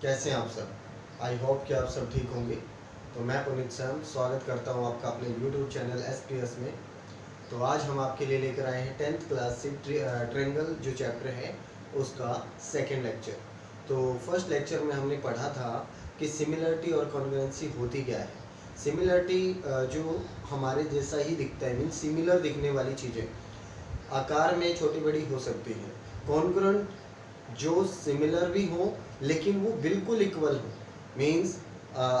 कैसे हैं आप सब। आई होप कि आप सब ठीक होंगे। तो मैं पुनीत सैम स्वागत करता हूं आपका अपने यूट्यूब चैनल SPS में। तो आज हम आपके लिए लेकर आए हैं 10th क्लास से ट्रेंगल जो चैप्टर है उसका सेकंड लेक्चर। तो फर्स्ट लेक्चर में हमने पढ़ा था कि सिमिलरिटी और कॉन्ग्रुएंसी होती क्या है। सिमिलरिटी जो हमारे जैसा ही दिखता है, मीन सिमिलर दिखने वाली चीज़ें आकार में छोटी बड़ी हो सकती हैं। कॉन्ग्रुएंट जो सिमिलर भी हो लेकिन वो बिल्कुल इक्वल हो, मीन्स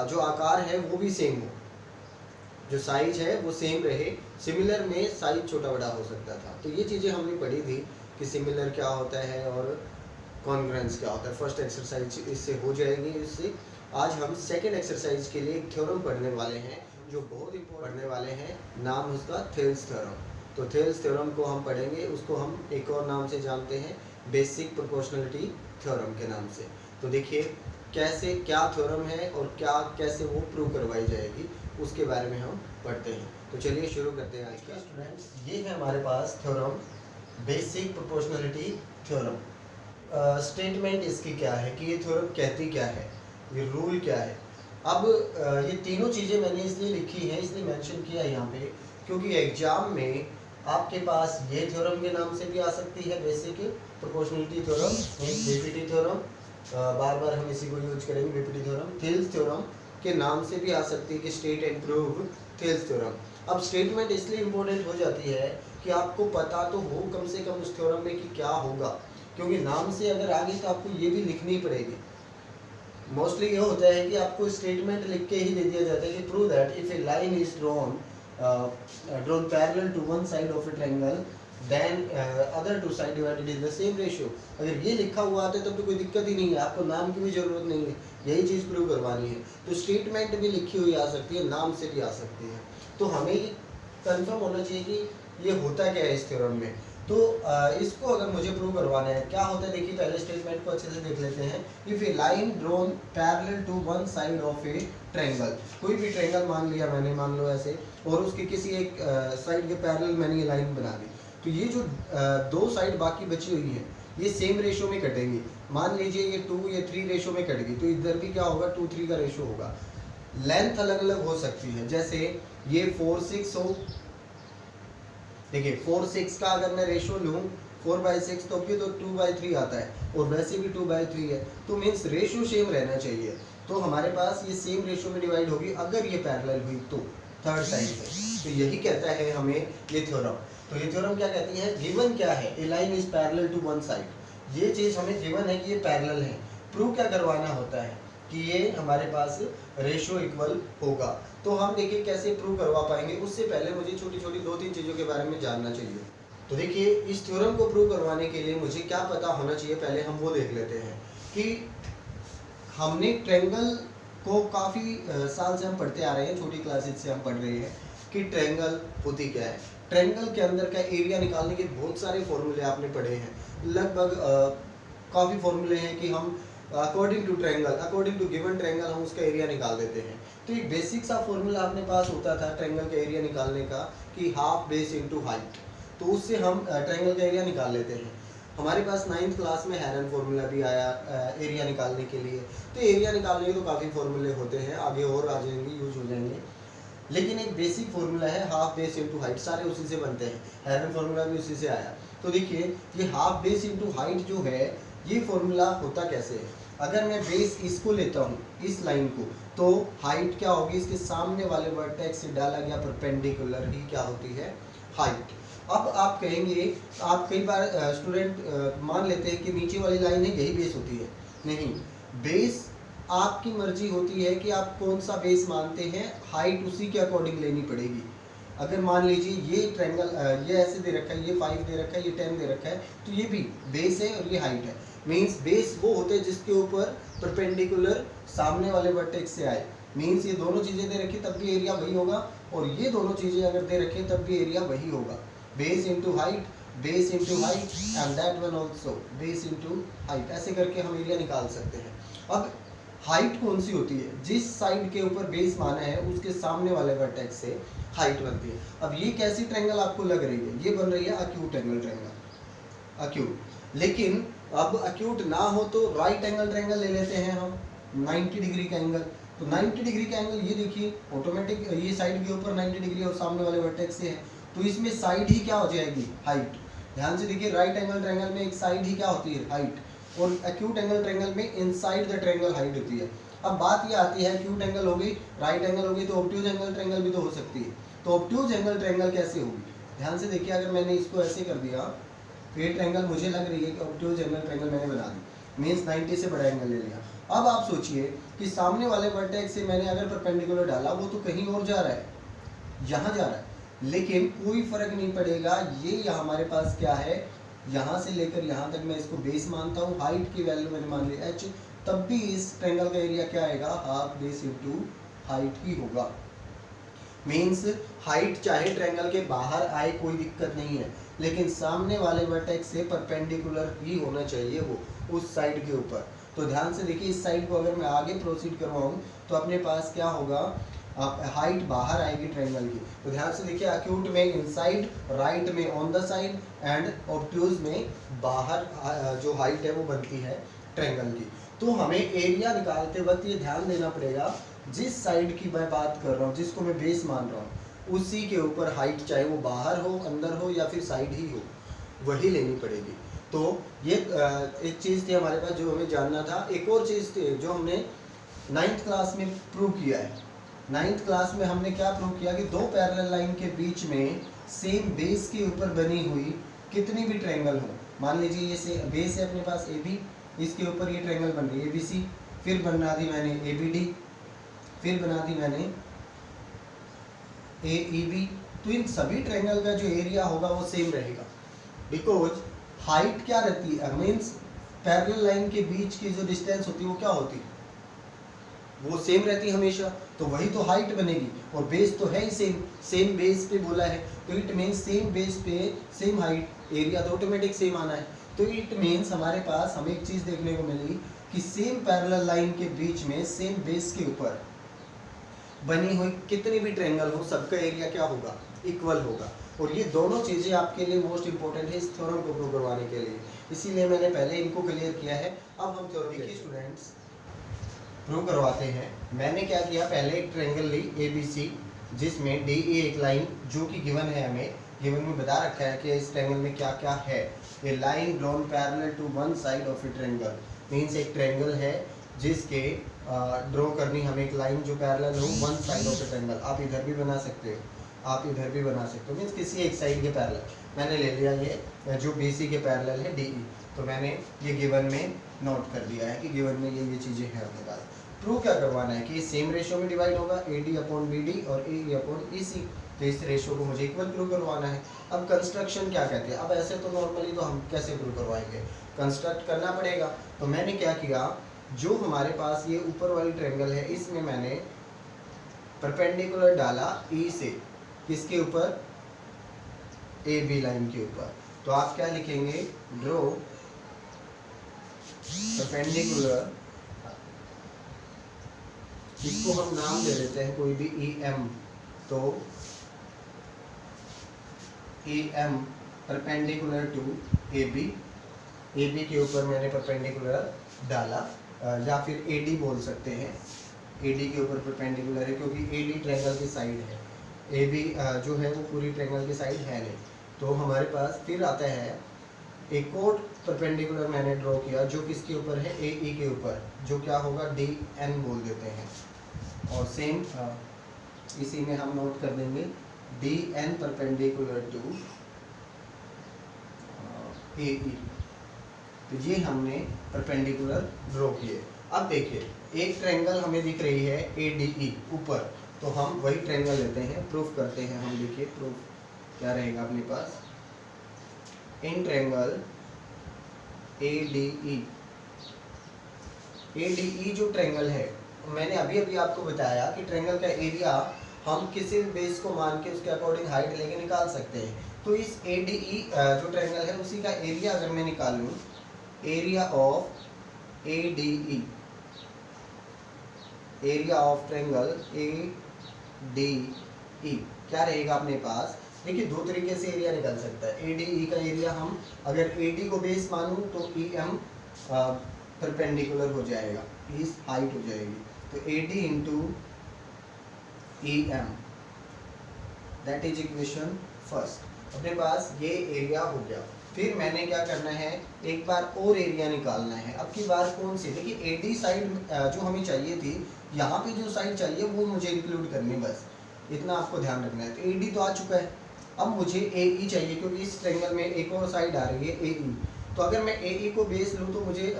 जो आकार है वो भी सेम हो, जो साइज है वो सेम रहे। सिमिलर में साइज छोटा बड़ा हो सकता था। तो ये चीज़ें हमने पढ़ी थी कि सिमिलर क्या होता है और कॉन्ग्रुएंस क्या होता है। फर्स्ट एक्सरसाइज इससे हो जाएगी। इससे आज हम सेकेंड एक्सरसाइज के लिए एक थ्योरम पढ़ने वाले हैं जो बहुत इंपॉर्टेंट पढ़ने वाले हैं। नाम उसका थेल्स थ्योरम। तो थेल्स थ्योरम को हम पढ़ेंगे, उसको हम एक और नाम से जानते हैं बेसिक प्रोपोर्शनलिटी थ्योरम के नाम से। तो देखिए कैसे क्या थ्योरम है और क्या कैसे वो प्रूव करवाई जाएगी उसके बारे में हम पढ़ते हैं। तो चलिए शुरू करते हैं आज का। स्टूडेंट्स, ये है हमारे पास theorem basic proportionality theorem. Statement इसकी क्या है कि ये थ्योरम कहती क्या है, ये रूल क्या है। अब ये तीनों चीज़ें मैंने इसलिए लिखी हैं, इसलिए मेंशन किया है यहाँ पे, क्योंकि एग्जाम में आपके पास ये थ्योरम के नाम से भी आ सकती है basic proportionality theorem, BPT theorem, बार बार हम इसी को यूज करेंगे बीपीटी थ्योरम। थेल्स थ्योरम के नाम से भी आ सकती है कि state and prove Thales theorem. अब स्टेटमेंट इसलिए इम्पोर्टेंट हो जाती है कि आपको पता तो हो कम से कम उस थ्योरम में कि क्या होगा, क्योंकि नाम से अगर आ गई तो आपको ये भी लिखनी पड़ेगी। मोस्टली ये होता है कि आपको स्टेटमेंट लिख के ही दे दिया जाता है कि prove that if a line is drawn parallel to one side of a triangle then other two side divided is the same ratio. अगर ये लिखा हुआ आता है तब तो कोई दिक्कत ही नहीं है, आपको नाम की भी जरूरत नहीं है, यही चीज़ प्रूव करवानी है। तो स्टेटमेंट भी लिखी हुई आ सकती है, नाम से भी आ सकती है। तो हमें ये कन्फर्म होना चाहिए कि ये होता क्या है इस थ्योरम में। तो इसको अगर मुझे प्रूव करवाना है क्या होता है, देखिए पहले स्टेटमेंट को अच्छे से देख लेते हैं। If a line drawn parallel to one side of a triangle, कोई भी ट्रायंगल मान लिया मैंने, मान लो ऐसे, और उसकी किसी एक साइड के पैरेलल मैंने ये लाइन बना दी। तो ये जो दो साइड बाकी बची हुई है ये सेम रेशो में कटेंगी। मान लीजिए ये 2 या 3 रेशो में कट गई, तो इधर भी क्या होगा, 2-3 का रेशो होगा। लेंथ अलग अलग हो सकती है, जैसे ये 4-6 हो। देखिए 4-6 का अगर मैं रेशो लूँ 4/6 तो भी तो 2/3 आता है, और वैसे भी 2/3 है। तो मीन्स रेशो सेम रहना चाहिए। तो हमारे पास ये सेम रेशो में डिवाइड होगी अगर ये पैरेलल हुई तो थर्ड साइड पे। तो यही कहता है हमें ये थ्योरम। तो ये थ्योरम क्या कहती है, गिवन क्या है, a line is parallel to one side. ये चीज़ हमें गिवन है कि ये पैरेलल है। प्रूव क्या करवाना होता है कि ये हमारे पास रेशो इक्वल होगा। तो हम देखिए कैसे प्रूव करवा पाएंगे। उससे पहले मुझे छोटी छोटी 2-3 चीज़ों के बारे में जानना चाहिए। तो देखिए इस थ्योरम को प्रूव करवाने के लिए मुझे क्या पता होना चाहिए, पहले हम वो देख लेते हैं कि हमने ट्रायंगल को काफ़ी साल से हम पढ़ते आ रहे हैं, छोटी क्लासेज से हम पढ़ रहे हैं कि ट्रायंगल होती क्या है। ट्रायंगल के अंदर का एरिया निकालने के बहुत सारे फॉर्मूले आपने पढ़े हैं, लगभग काफ़ी फॉर्मूले हैं कि हम according to triangle, according to given triangle हम उसका एरिया निकाल देते हैं। तो एक बेसिक सा फॉर्मूला अपने पास होता था ट्रायंगल का एरिया निकालने का कि हाफ बेस इनटू हाइट। तो उससे हम ट्रायंगल का एरिया निकाल लेते हैं। हमारे पास 9th क्लास में हेरन फॉर्मूला भी आया एरिया निकालने के लिए। तो एरिया निकालने के तो काफ़ी फॉर्मूले होते हैं, आगे और आ जाएंगे, यूज हो जाएंगे। लेकिन एक बेसिक फॉर्मूला है हाफ बेस इनटू हाइट, सारे उसी से बनते हैं। हेरन फॉर्मूला भी उसी से आया। तो देखिए ये हाफ बेस इनटू हाइट जो है ये फॉर्मूला होता कैसे है। अगर मैं बेस इसको लेता हूँ, इस लाइन को, तो हाइट क्या होगी, इसके सामने वाले वर्टेक्स से डाला गया परपेंडिकुलर ही क्या होती है, हाइट। अब आप कहेंगे, आप कई बार स्टूडेंट मान लेते हैं कि नीचे वाली लाइन है यही बेस होती है। नहीं, बेस आपकी मर्जी होती है कि आप कौन सा बेस मानते हैं, हाइट उसी के अकॉर्डिंग लेनी पड़ेगी। अगर मान लीजिए ये ट्रायंगल ये ऐसे दे रखा है, ये 5 दे रखा है, ये 10 दे रखा है, तो ये भी बेस है और ये हाइट है। मीन्स बेस वो होते हैं जिसके ऊपर परपेंडिकुलर सामने वाले वर्टेक्स से आए। मीन्स ये दोनों चीज़ें दे रखी तब भी एरिया वही होगा, और ये दोनों चीज़ें अगर दे रखें तब भी एरिया वही होगा। Base into height, base into height and that one also base into height, ऐसे करके हम एरिया निकाल सकते हैं। अब हाइट कौन सी होती है, जिस साइड के ऊपर बेस माना है उसके सामने वाले वर्टेक्स से हाइट बनती है। अब ये कैसी ट्रायंगल आपको लग रही है, ये बन रही है अक्यूट एंगल ट्रायंगल, अक्यूट। लेकिन अब अक्यूट ना हो तो राइट एंगल ट्रायंगल ले लेते हैं हम 90 डिग्री का एंगल। तो 90 डिग्री का एंगल ये देखिए ऑटोमेटिक ये साइड के ऊपर 90 डिग्री और सामने वाले वर्टेक्स से है, तो इसमें साइड ही क्या हो जाएगी, हाइट। ध्यान से देखिए, राइट एंगल ट्रायंगल में एक साइड ही क्या होती है, हाइट, और एक्यूट एंगल ट्रायंगल में इनसाइड द ट्रायंगल हाइट होती है। अब बात ये आती है, एक्यूट एंगल होगी, राइट एंगल होगी, तो ऑब्ट्यूज एंगल ट्रायंगल भी तो हो सकती है। तो ऑब्ट्यूज एंगल ट्रायंगल कैसे होगी, ध्यान से देखिए, अगर मैंने इसको ऐसे कर दिया तो ये ट्रायंगल मुझे लग रही है कि ऑब्ट्यूज एंगल ट्रायंगल मैंने बना दी, मीन्स 90 से बड़ा एंगल ले लिया। अब आप सोचिए कि सामने वाले वर्टेक्स से मैंने अगर परपेंडिकुलर डाला, वो तो कहीं और जा रहा है, यहाँ जा रहा है, लेकिन कोई फर्क नहीं पड़ेगा। ये यहाँ हमारे पास क्या है, यहाँ से लेकर यहाँ तक मैं इसको बेस मानता हूँ, हाइट की वैल्यू मैंने मान ली h, तब भी इस ट्रायंगल का एरिया क्या आएगा, हाफ बेस इंटू हाइट ही होगा। मीन्स हाइट चाहे ट्रायंगल के बाहर आए कोई दिक्कत नहीं है, लेकिन सामने वाले वर्टेक्स से परपेंडिकुलर ही होना चाहिए वो उस साइड के ऊपर। तो ध्यान से देखिए, इस साइड को अगर मैं आगे प्रोसीड करवाऊँ तो अपने पास क्या होगा, हाइट बाहर आएगी ट्रायंगल की। तो ध्यान से देखिए, एक्यूट में इनसाइड, राइट में on the side, and obtuse में बाहर जो हाइट है वो बनती है ट्रायंगल की। तो हमें एरिया निकालते वक्त ये ध्यान देना पड़ेगा, जिस साइड की मैं बात कर रहा हूँ, जिसको मैं बेस मान रहा हूँ, उसी के ऊपर हाइट चाहे वो बाहर हो, अंदर हो या फिर साइड ही हो, वही लेनी पड़ेगी। तो ये एक चीज़ थी हमारे पास जो हमें जानना था। एक और चीज़ थी जो हमने 9th क्लास में प्रूव किया है। 9th क्लास में हमने क्या प्रूव किया कि दो पैरेलल लाइन के बीच में सेम बेस के ऊपर बनी हुई कितनी भी ट्रायंगल हो, मान लीजिए ये से बेस है अपने पास AB, इसके ऊपर ये ट्रायंगल बन रही है ABC, फिर बना दी मैंने ABD, फिर बना दी मैंने AEB। तो इन सभी ट्रायंगल का जो एरिया होगा वो सेम रहेगा, बिकॉज हाइट क्या रहती है, मीन्स पैरेलल लाइन के बीच की जो डिस्टेंस होती है वो क्या होती है, वो सेम रहती है हमेशा। तो वही तो हाइट बनेगी, और बेस तो है ही सेम बेस पे बोला है, तो इट मीन्स सेम बेस पे सेम हाइट, एरिया तो ऑटोमेटिक सेम आना है। तो इट मीन्स हमारे पास हमें एक चीज़ देखने को मिली कि सेम पैरेलल लाइन के बीच में सेम बेस के ऊपर बनी हुई कितनी भी ट्रायंगल हो, सबका एरिया क्या होगा, इक्वल होगा। और ये दोनों चीज़ें आपके लिए मोस्ट इंपॉर्टेंट है इस थ्योरम को प्रूव करवाने के लिए, इसीलिए मैंने पहले इनको क्लियर किया है। अब हम थ्योरम के स्टूडेंट्स प्रूव करवाते हैं। मैंने क्या किया, पहले एक ट्रायंगल ली ABC, जिसमें DE एक लाइन जो कि गिवन है, हमें गिवन में बता रखा है कि इस ट्रायंगल में क्या क्या है। A line drawn parallel to one side of a triangle, means एक ट्रायंगल है जिसके ड्रॉ करनी हमें एक लाइन जो पैरेलल हो one side of a triangle. आप इधर भी बना सकते हो, आप इधर भी बना सकते हो, मीन्स किसी एक साइड के पैरेलल। मैंने ले लिया ये जो BC के पैरेलल है DE, तो मैंने ये गिवन में नोट कर दिया है कि गिवन में ये चीज़ें हैं अपने पास। प्रूव क्या करवाना है कि ये सेम रेशियो में डिवाइड होगा, AD अपॉन BD और AE अपॉन EC, तो इस रेशियो को मुझे इक्वल प्रूव करवाना है। अब कंस्ट्रक्शन क्या कहते हैं, अब ऐसे तो नॉर्मली तो हम कैसे प्रूव करवाएंगे, कंस्ट्रक्ट करना पड़ेगा। तो मैंने क्या किया, जो हमारे पास ये ऊपर वाली ट्रायंगल है, इसमें मैंने परपेंडिकुलर डाला E से, किसके ऊपर, AB लाइन के ऊपर। तो आप क्या लिखेंगे, ड्रॉ परपेंडिकुलर, इसको हम नाम दे देते हैं कोई भी EM, तो EM परपेंडिकुलर टू AB के ऊपर मैंने परपेंडिकुलर डाला, या फिर AD बोल सकते हैं, AD के ऊपर परपेंडिकुलर है क्योंकि AD ट्रायंगल की साइड है, AB जो है वो पूरी ट्रायंगल की साइड है नहीं। तो हमारे पास फिर आता है एक और परपेंडिकुलर मैंने ड्रॉ किया जो किसके ऊपर है, AE के ऊपर, जो क्या होगा DN बोल देते हैं, और सेम इसी में हम नोट कर देंगे DN परपेंडिकुलर टू AE। तो ये हमने परपेंडिकुलर ड्रॉ किए। अब देखिए, एक ट्रायंगल हमें दिख रही है ADE ऊपर, तो हम वही ट्रायंगल लेते हैं, प्रूफ करते हैं हम। देखिए प्रूफ क्या रहेगा अपने पास, इन ट्रायंगल ADE जो ट्रायंगल है, मैंने अभी आपको बताया कि ट्रायंगल का एरिया हम किसी बेस को मान के उसके अकॉर्डिंग हाइट लेके निकाल सकते हैं। तो इस ADE जो ट्रायंगल है उसी का एरिया अगर मैं निकालूं, area of ADE, area of triangle ADE क्या रहेगा अपने पास, देखिए दो तरीके से एरिया निकल सकता है। ए डी ई का एरिया हम अगर ए डी को बेस मानूं तो ई एम परपेंडिकुलर हो जाएगा, इस हाइट हो जाएगी, तो A D into E M, that is equation first. अपने पास ये एरिया हो गया। फिर मैंने क्या करना है, एक बार और एरिया निकालना है। अब की बार कौन सी, देखिए ए डी साइड जो हमें चाहिए थी, यहाँ पे जो साइड चाहिए वो मुझे इंक्लूड करनी, बस इतना आपको ध्यान रखना है। तो ए डी तो आ चुका है, अब मुझे ए ई चाहिए, क्योंकि इस ट्रायंगल में एक और साइड आ रही है ए ई। तो अगर मैं ए ई को बेस लूँ तो मुझे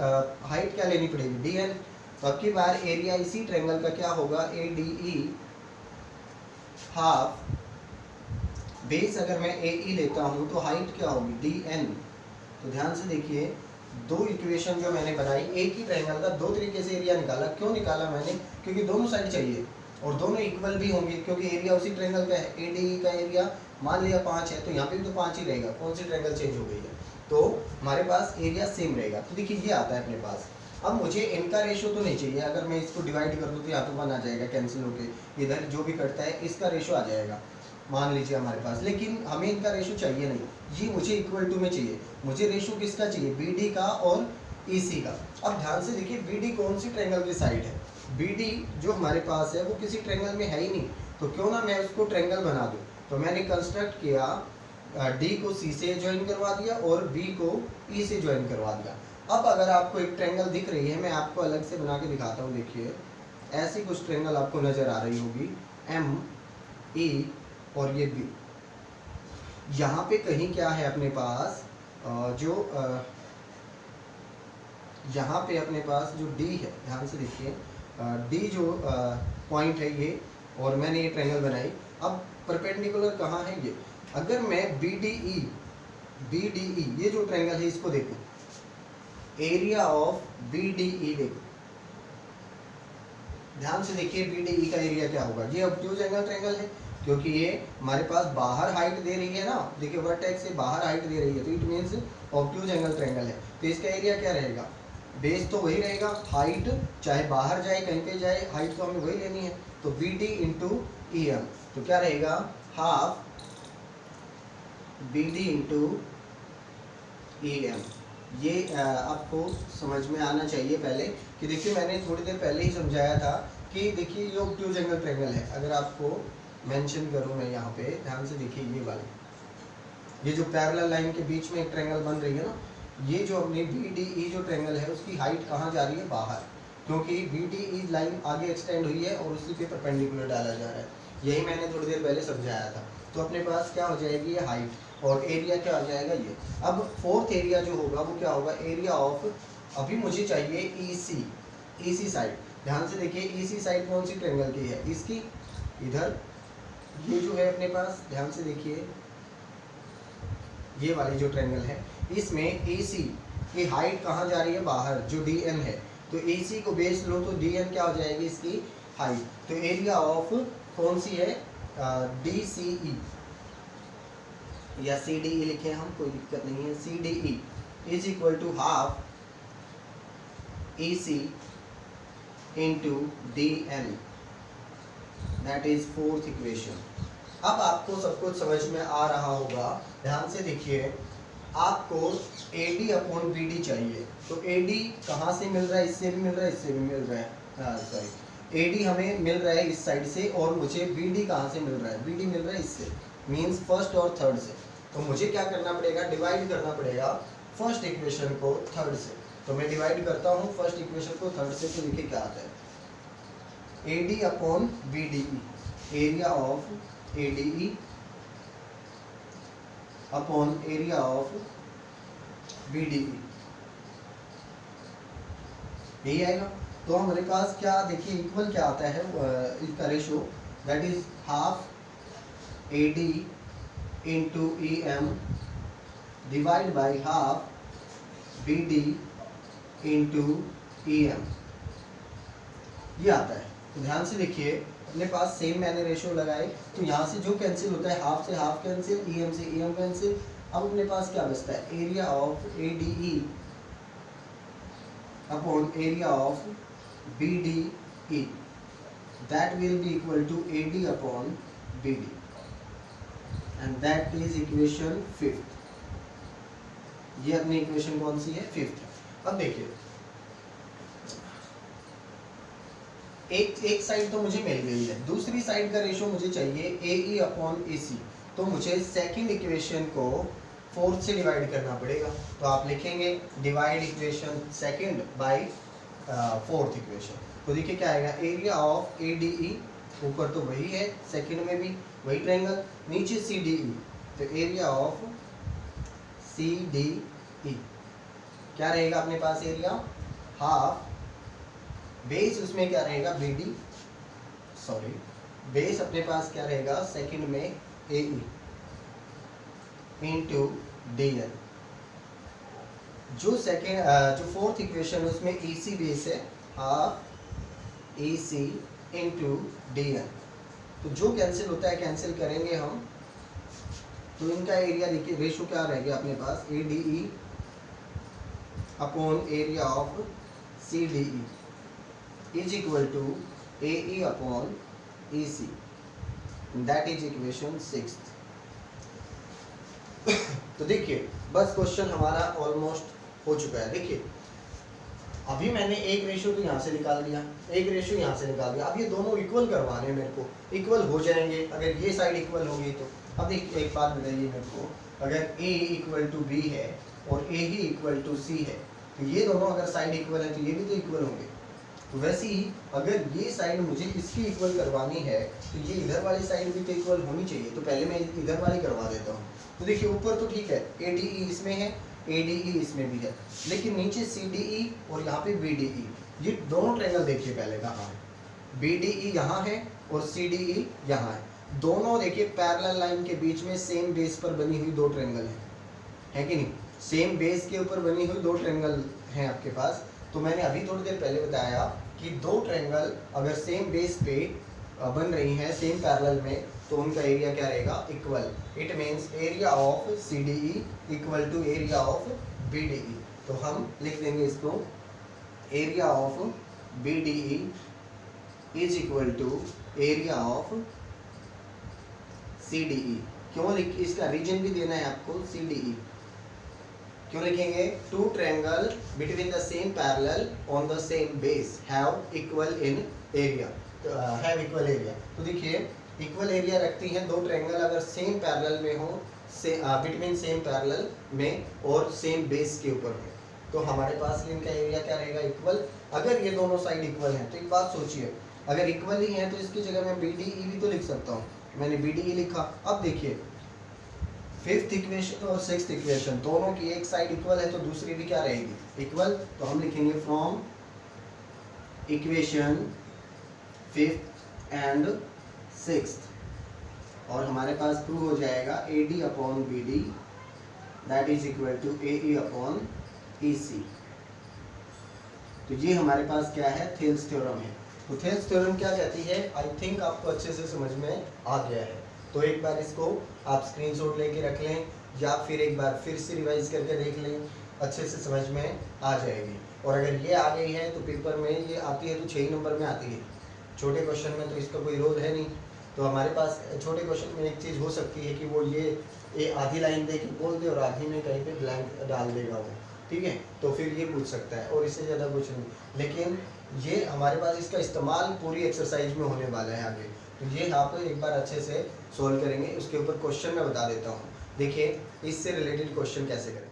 हाइट क्या लेनी पड़ेगी, डी एन। तो अब की बार एरिया इसी ट्रायंगल का क्या होगा, ए डी ई हाफ बेस, अगर मैं ए ई लेता हूँ तो हाइट क्या होगी, डी एन। तो ध्यान से देखिए, दो इक्वेशन जो मैंने बनाई, एक ही ट्रायंगल का दो तरीके से एरिया निकाला। क्यों निकाला मैंने, क्योंकि दोनों साइड चाहिए और दोनों इक्वल भी होंगे, क्योंकि एरिया उसी ट्रायंगल का है। ए डी ई का एरिया मान लिया 5 है, तो यहाँ पे भी तो 5 ही रहेगा, कौन सी ट्रायंगल चेंज हो गई है, तो हमारे पास एरिया सेम रहेगा। तो देखिए ये आता है अपने पास। अब मुझे इनका रेशो तो नहीं चाहिए, अगर मैं इसको डिवाइड कर दूँ तो यहाँ पे 1 आ जाएगा कैंसिल होके, इधर जो भी कटता है इसका रेशो आ जाएगा मान लीजिए हमारे पास, लेकिन हमें इनका रेशो चाहिए नहीं, ये मुझे इक्वल टू में चाहिए। मुझे रेशो किसका चाहिए, बी डी का और ई सी का। अब ध्यान से देखिए, बी डी कौन सी ट्रायंगल की साइड है, बी डी जो हमारे पास है वो किसी ट्रायंगल में है ही नहीं, तो क्यों ना मैं उसको ट्रायंगल बना दूँ। तो मैंने कंस्ट्रक्ट किया, डी को सी से ज्वाइन करवा दिया और बी को ई से ज्वाइन करवा दिया। अब अगर आपको एक ट्रायंगल दिख रही है, मैं आपको अलग से बना के दिखाता हूँ। देखिए ऐसी कुछ ट्रायंगल आपको नज़र आ रही होगी, एम ई और ये बी। यहाँ पे कहीं क्या है अपने पास, जो यहाँ पे अपने पास जो डी है, ध्यान से देखिए, डी जो पॉइंट है ये, और मैंने ये ट्रायंगल बनाई। अब परपेंडिकुलर कहाँ है ये, अगर मैं बी डी ई ये जो ट्रायंगल है इसको देखूं, area of B D E देखो, ध्यान से देखिए, बी डी ई का एरिया क्या होगा, ये ऑब्ट्यूज एंगल ट्रायंगल है, क्योंकि ये हमारे पास बाहर हाइट दे रही है ना, देखिए वर्टेक्स से बाहर हाइट दे रही है, तो it means obtuse angle triangle है। तो इसका एरिया क्या रहेगा, बेस तो वही रहेगा, हाइट चाहे बाहर जाए कहीं पे जाए, हाइट तो हमें वही लेनी है। तो B D into E M, तो क्या रहेगा, half B D into E M. ये आपको समझ में आना चाहिए पहले, कि देखिए मैंने थोड़ी देर पहले ही समझाया था कि देखिए ये ऑब्ट्यूज एंगल ट्रायंगल है। अगर आपको मेंशन करूं मैं यहाँ पे, ध्यान से देखिए, ये वाली, ये जो पैरेलल लाइन के बीच में एक ट्रायंगल बन रही है ना, ये जो अपनी बी डी ई जो ट्रायंगल है उसकी हाइट कहाँ जा रही है, बाहर, क्योंकि बी डी ई लाइन आगे एक्सटेंड हुई है और उसी पे परपेंडिकुलर डाला जा रहा है। यही मैंने थोड़ी देर पहले समझाया था। तो अपने पास क्या हो जाएगी, ये हाइट, और एरिया क्या आ जाएगा ये। अब फोर्थ एरिया जो होगा वो क्या होगा, एरिया ऑफ, अभी मुझे चाहिए ई सी साइड। ध्यान से देखिए, ई सी साइड कौन सी ट्रायंगल की है, इसकी, इधर ये जो है अपने पास, ध्यान से देखिए, ये वाली जो ट्रायंगल है इसमें ए सी की हाइट कहाँ जा रही है, बाहर, जो डी एन है। तो ए सी को बेस लो तो डी एन क्या हो जाएगी, इसकी हाइट। तो एरिया ऑफ कौन सी है, डी सी ई या सी डी ई लिखे हम, कोई दिक्कत नहीं है, C D E is equal to half E C into D N, that is fourth equation. अब आपको सब कुछ समझ में आ रहा होगा। ध्यान से देखिए, आपको A D upon B D चाहिए, तो ए डी कहाँ से मिल रहा है, इससे भी मिल रहा है, इससे भी मिल रहा है, सॉरी, ए डी हमें मिल रहा है इस साइड से, और मुझे बी डी कहाँ से मिल रहा है, बी डी मिल रहा है इससे, मीन्स फर्स्ट और थर्ड से। तो मुझे क्या करना पड़ेगा, डिवाइड करना पड़ेगा फर्स्ट इक्वेशन को थर्ड से। तो मैं डिवाइड करता हूँ फर्स्ट इक्वेशन को थर्ड से, तो देखिए क्या आता है, A D upon B D E, area of A D E upon area of B D E, यही आएगा। तो हमारे पास क्या, देखिए इक्वल क्या आता है, इसका ratio, that is half A D into E M divide by half B D into E M, ये आता है। तो ध्यान से देखिए, अपने पास सेम मैंने रेशो लगाए, तो यहाँ से जो कैंसिल होता है, हाफ से हाफ कैंसिल, ई एम से ई एम कैंसिल। अब अपने पास क्या बचता है, area of A D E upon area of B D E, that will be equal to A D upon B D. And that is equation 5th। ये अपनी equation कौन सी है? 5th। अब देखिए एक साइड तो मुझे मिल गई है, दूसरी साइड का रेशो मुझे चाहिए AE अपॉन AC। तो मुझे सेकंड इक्वेशन को 4th से डिवाइड करना पड़ेगा। तो आप लिखेंगे divide equation second by 4th equation. तो देखिए क्या आएगा, एरिया ऑफ ADE, ऊपर तो वही है, सेकंड में भी वही ट्रायंगल, नीचे CDE। तो एरिया ऑफ CDE क्या रहेगा अपने पास? एरिया हाफ बेस, उसमें क्या रहेगा? BD, सॉरी बेस अपने पास क्या रहेगा सेकंड में AE इंटू DN। जो फोर्थ इक्वेशन है उसमें EC बेस है, हाफ EC इंटू DN। तो जो कैंसिल होता है कैंसिल करेंगे हम, तो इनका एरिया देखिए रेशो क्या रहेगा अपने पास, ADE upon area of CDE is equal to AE upon EC, that is equation 6th। तो देखिए बस क्वेश्चन हमारा ऑलमोस्ट हो चुका है। देखिए अभी मैंने एक रेशो तो यहाँ से निकाल दिया, एक रेशो यहाँ से निकाल दिया। अब ये दोनों इक्वल करवाने हैं मेरे को, इक्वल हो जाएंगे अगर ये साइड इक्वल होगी तो। अब एक बात बताइए मेरे को, अगर A इक्वल टू B है और AE इक्वल टू C है, तो ये दोनों अगर साइड इक्वल है तो ये भी तो इक्वल होंगे। तो वैसे ही अगर ये साइड मुझे इसकी इक्वल करवानी है तो ये इधर वाली साइड भी तो इक्वल होनी चाहिए। तो पहले मैं इधर वाली करवा देता हूँ। तो देखिए ऊपर तो ठीक है, ADE इसमें है, ADE इसमें भी है, लेकिन नीचे CDE और यहाँ पे BDE, ये दोनों ट्रायंगल देखिए पहले कहाँ है। BDE यहाँ है और CDE यहाँ है। दोनों देखिए पैरेलल लाइन के बीच में सेम बेस पर बनी हुई दो ट्रायंगल है कि नहीं? सेम बेस के ऊपर बनी हुई दो ट्रायंगल हैं आपके पास। तो मैंने अभी थोड़ी देर पहले बताया कि दो ट्रायंगल अगर सेम बेस पे बन रही हैं सेम पैरेलल में, तो उनका एरिया क्या रहेगा? Equal. It means area of CDE equal to area of BDE। तो हम लिख देंगे इसको, area of BDE is equal to area of CDE। क्यों इसका रीजन भी देना है आपको, CDE क्यों लिखेंगे? Two triangle between the same parallel on the same base have equal in area, have equal area. तो देखिए इक्वल एरिया रखती हैं दो ट्रायंगल अगर सेम पैरेलल में हो, बिटवीन सेम पैरेलल में और सेम बेस के ऊपर हो, तो हमारे पास इनका एरिया क्या रहेगा? इक्वल। अगर ये दोनों साइड इक्वल हैं तो एक बात सोचिए, अगर इक्वल ही है तो इसकी जगह मैं BDE भी तो लिख सकता हूँ। मैंने BDE लिखा। अब देखिए 5th इक्वेशन और 6th इक्वेशन दोनों की एक साइड इक्वल है तो दूसरी भी क्या रहेगी? इक्वल। तो हम लिखेंगे from equation 5th and 6th, और हमारे पास प्रूव हो जाएगा AD upon BD that is equal to AE upon EC। तो ये हमारे पास क्या है? थेल्स थ्योरम है। तो थेल्स थ्योरम क्या कहती है? आई थिंक आपको अच्छे से समझ में आ गया है। तो एक बार इसको आप स्क्रीनशॉट लेके रख लें या फिर एक बार फिर से रिवाइज करके देख लें, अच्छे से समझ में आ जाएगी। और अगर ये आ गई है तो पेपर में ये आती है तो 6 नंबर में आती है, छोटे क्वेश्चन में तो इसका कोई रोल है नहीं। तो हमारे पास छोटे क्वेश्चन में एक चीज़ हो सकती है कि वो ये आधी लाइन दे के बोल दे और आधी में कहीं पे ब्लैंक डाल देगा वो, ठीक है? तो फिर ये पूछ सकता है और इससे ज़्यादा कुछ नहीं। लेकिन ये हमारे पास इसका इस्तेमाल पूरी एक्सरसाइज में होने वाला है आगे। तो ये आप एक बार अच्छे से सोल्व करेंगे। उसके ऊपर क्वेश्चन मैं बता देता हूँ। देखिए इससे रिलेटेड क्वेश्चन कैसे करें।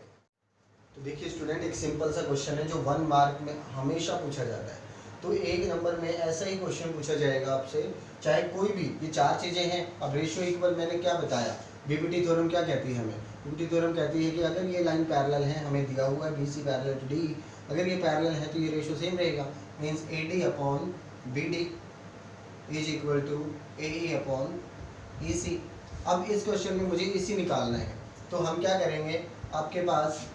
तो देखिए स्टूडेंट, एक सिंपल सा क्वेश्चन है जो 1 मार्क में हमेशा पूछा जाता है। तो 1 नंबर में ऐसा ही क्वेश्चन पूछा जाएगा आपसे, चाहे कोई भी। ये 4 चीज़ें हैं। अब रेशियो इक्वल मैंने क्या बताया? बीपीटी थ्योरम क्या कहती है हमें? बीपीटी थ्योरम कहती है कि अगर ये लाइन पैरेलल है, हमें दिया हुआ है BC पैरेलल टू D, अगर ये पैरेलल है तो ये रेशियो सेम रहेगा। Means AD upon BD is equal to AE upon EC। अब इस क्वेश्चन में मुझे EC निकालना है, तो हम क्या करेंगे? आपके पास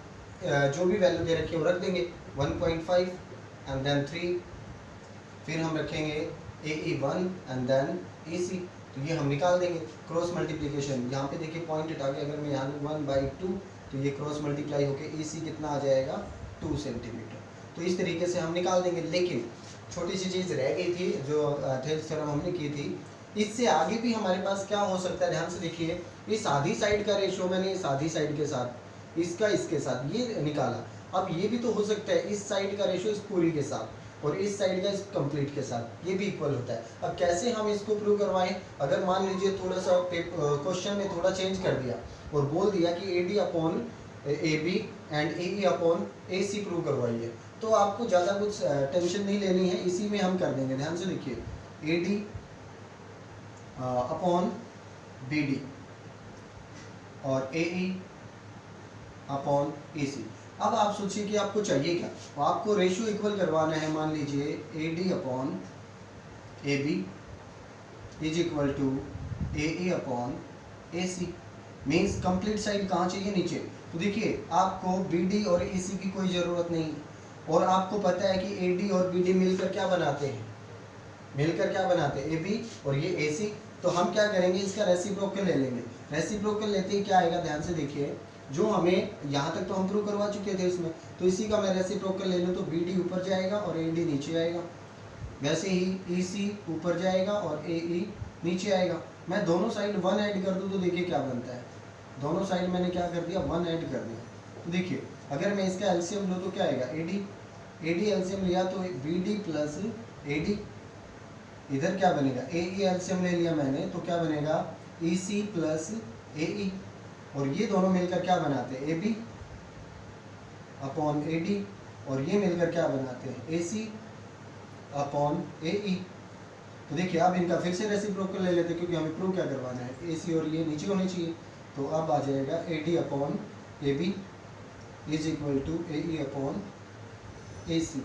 जो भी वैल्यू दे रखी है वो रख देंगे, 1.5 एंड देन 3, फिर हम रखेंगे AE1 एंड देन EC। तो ये हम निकाल देंगे क्रॉस मल्टीप्लिकेशन। यहाँ पे देखिए पॉइंट हटा के अगर मैं यहाँ 1/2, तो ये क्रॉस मल्टीप्लाई होके EC कितना आ जाएगा? 2 सेंटीमीटर। तो इस तरीके से हम निकाल देंगे। लेकिन छोटी सी चीज़ रह गई थी जो थेल्स थ्योरम हमने की थी इससे आगे भी हमारे पास क्या हो सकता है, ध्यान से देखिए, इस आधी साइड का रेशो मैंने इस आधी साइड के साथ, इसका इसके साथ ये निकाला। अब ये भी तो हो सकता है इस साइड का रेशो इस पूरी के साथ और इस साइड का इस कंप्लीट के साथ, ये भी इक्वल होता है। अब कैसे हम इसको प्रूव करवाएं? अगर मान लीजिए थोड़ा सा क्वेश्चन में थोड़ा चेंज कर दिया और बोल दिया कि AD upon AB and AE upon AC prove करवाइए, तो आपको ज़्यादा कुछ टेंशन नहीं लेनी है, इसी में हम कर देंगे। ध्यान से देखिए, AD अपॉन BD और AE अपॉन AC। अब आप सोचिए कि आपको चाहिए क्या, तो आपको रेशियो इक्वल करवाना है। मान लीजिए AD upon AB is equal to AE upon AC, means complete side कहाँ चाहिए, नीचे। तो देखिए आपको BD और AC की कोई ज़रूरत नहीं, और आपको पता है कि AD और BD मिलकर क्या बनाते हैं, AB और ये AC। तो हम क्या करेंगे, इसका रेसिप्रोकल ले लेंगे। रेसिप्रोकल लेते ही क्या आएगा, ध्यान से देखिए, जो हमें यहाँ तक तो हम प्रूव करवा चुके थे इसमें, तो इसी का मैं रेसिप्रोकल ले लूँ तो BD ऊपर जाएगा और AD नीचे आएगा। वैसे ही EC ऊपर जाएगा और AE नीचे आएगा। मैं दोनों साइड 1 ऐड कर दूँ तो देखिए क्या बनता है, दोनों साइड मैंने क्या कर दिया, 1 ऐड कर दिया। तो देखिए अगर मैं इसका एलसीएम लूँ तो क्या आएगा, AD एलसीएम लिया तो BD प्लस AD, इधर क्या बनेगा, AE एलसीएम ले लिया मैंने तो क्या बनेगा, EC प्लस AE, और ये दोनों मिलकर क्या बनाते हैं, AB अपॉन AD, और ये मिलकर क्या बनाते हैं, AC अपॉन AE। तो देखिए अब इनका फिर से रेसिप्रोकल ले लेते, क्योंकि हमें प्रूव क्या करवाना है, AC और ये नीचे होने चाहिए। तो अब आ जाएगा AD upon AB is equal to AE upon AC।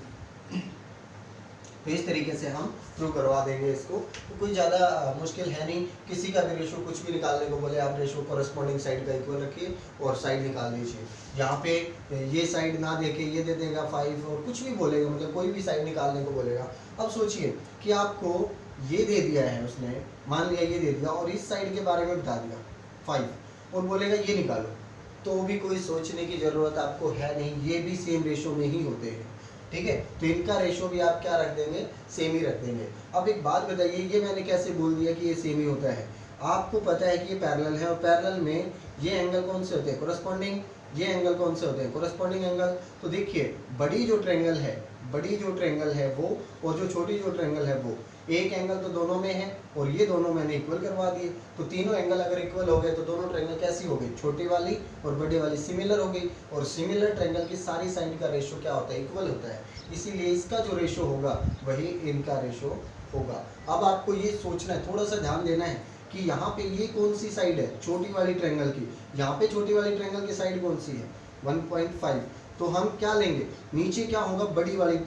तो इस तरीके से हम प्रूव करवा देंगे इसको। तो कोई ज़्यादा मुश्किल है नहीं, किसी का भी रेशो कुछ भी निकालने को बोले, आप रेशो कॉरेस्पॉन्डिंग साइड का इक्वल रखिए और साइड निकाल दीजिए। यहाँ पे ये साइड ना देके ये दे देगा 5 और कुछ भी बोलेगा, मतलब कोई भी साइड निकालने को बोलेगा। अब सोचिए कि आपको ये दे दिया है उसने, मान लिया ये दे दिया और इस साइड के बारे में बता दिया 5 और बोलेगा ये निकालो, तो भी कोई सोचने की ज़रूरत आपको है नहीं, ये भी सेम रेशो में ही होते हैं, ठीक है। तो इनका रेशो भी आप क्या रख देंगे, सेम ही रख देंगे। अब एक बात बताइए, ये मैंने कैसे बोल दिया कि ये सेम ही होता है? आपको पता है कि ये पैरेलल है और पैरेलल में ये एंगल कौन से होते हैं, कोरेस्पॉन्डिंग। ये एंगल कौन से होते हैं, कोरेस्पॉन्डिंग एंगल। तो देखिए बड़ी जो ट्रायंगल है वो और जो छोटी जो ट्रायंगल है वो, एक एंगल तो दोनों में है और ये दोनों मैंने इक्वल करवा दिए। तो तीनों एंगल अगर इक्वल हो गए तो दोनों ट्रायंगल कैसी हो गई, छोटी वाली और बड़ी वाली सिमिलर हो गई। और सिमिलर ट्रायंगल की सारी साइड का रेशो क्या होता है, इक्वल होता है। इसीलिए इसका जो रेशो होगा वही इनका रेशो होगा। अब आपको ये सोचना है, थोड़ा सा ध्यान देना है कि यहाँ पे ये कौन सी साइड है, छोटी वाली ट्रायंगल की। यहाँ पे छोटी वाली ट्रायंगल की साइड कौन सी है, 1.5। तो हम क्या लेंगे, नीचे क्या होगा, बड़ी वाली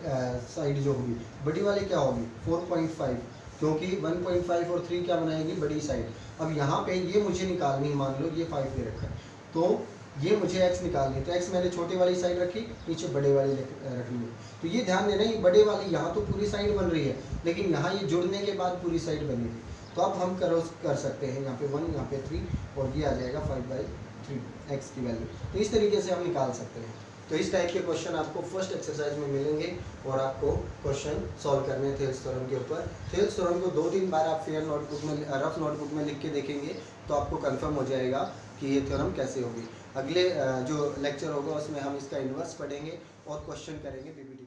साइड जो होगी, बड़ी वाली क्या होगी 4.5, क्योंकि 1.5 और 3 क्या बनाएगी, बड़ी साइड। अब यहाँ पे ये मुझे निकालनी, मान लो ये 5 दे रखा है, तो ये मुझे x निकालनी, तो x मैंने छोटी वाली साइड रखी, नीचे बड़े वाली रखनी है। तो ये ध्यान देना, ये बड़े वाली यहाँ तो पूरी साइड बन रही है, लेकिन यहाँ ये जुड़ने के बाद पूरी साइड बनेगी। तो अब हम कर सकते हैं, यहाँ पे 1, यहाँ पे 3 और ये आ जाएगा 5/3 x की वैल्यू। तो इस तरीके से हम निकाल सकते हैं। तो इस टाइप के क्वेश्चन आपको फर्स्ट एक्सरसाइज में मिलेंगे और आपको क्वेश्चन सॉल्व करने थेल्स थ्योरम के ऊपर। थेल्स थ्योरम को 2-3 बार आप फेयर नोटबुक में, रफ नोटबुक में लिख के देखेंगे तो आपको कंफर्म हो जाएगा कि ये थ्योरम कैसे होगी। अगले जो लेक्चर होगा उसमें हम इसका इन्वर्स पढ़ेंगे और क्वेश्चन करेंगे PPT